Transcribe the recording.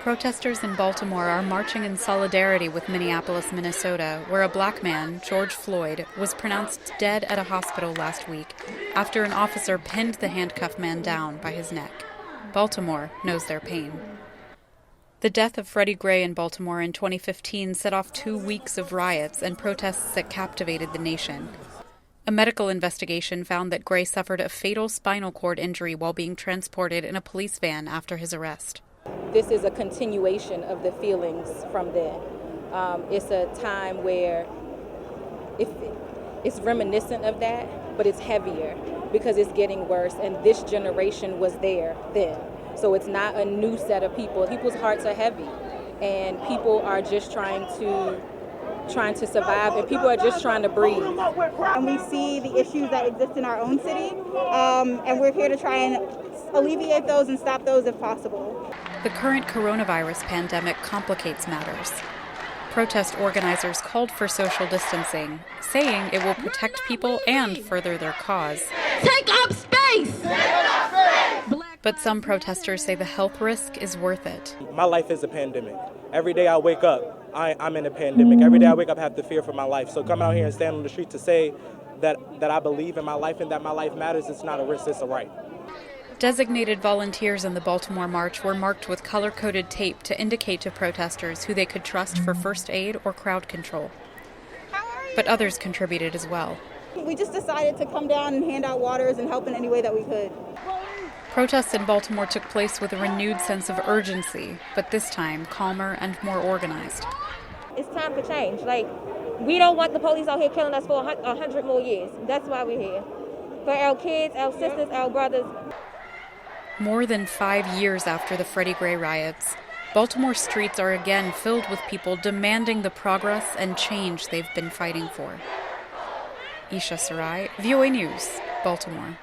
Protesters in Baltimore are marching in solidarity with Minneapolis, Minnesota, where a black man, George Floyd, was pronounced dead at a hospital last week after an officer pinned the handcuffed man down by his neck. Baltimore knows their pain. The death of Freddie Gray in Baltimore in 2015 set off 2 weeks of riots and protests that captivated the nation. A medical investigation found that Gray suffered a fatal spinal cord injury while being transported in a police van after his arrest. This is a continuation of the feelings from then. It's a time where it's reminiscent of that, but it's heavier because it's getting worse, and this generation was there then. So it's not a new set of people. People's hearts are heavy, and people are just trying to survive, and people are just trying to breathe. And we see the issues that exist in our own city, and we're here to try and alleviate those and stop those if possible. The current coronavirus pandemic complicates matters. Protest organizers called for social distancing, saying it will protect people and further their cause. Take up space! But some protesters say the health risk is worth it. My life is a pandemic. Every day I wake up, I'm in a pandemic. Every day I wake up, I have to fear for my life. So come out here and stand on the street to say that I believe in my life and that my life matters, it's not a risk, it's a right. Designated volunteers in the Baltimore March were marked with color-coded tape to indicate to protesters who they could trust for first aid or crowd control. But others contributed as well. We just decided to come down and hand out waters and help in any way that we could. Protests in Baltimore took place with a renewed sense of urgency, but this time calmer and more organized. It's time for change. We don't want the police out here killing us for 100 more years. That's why we're here. For our kids, our sisters, our brothers. More than 5 years after the Freddie Gray riots, Baltimore streets are again filled with people demanding the progress and change they've been fighting for. Isha Sarai, VOA News, Baltimore.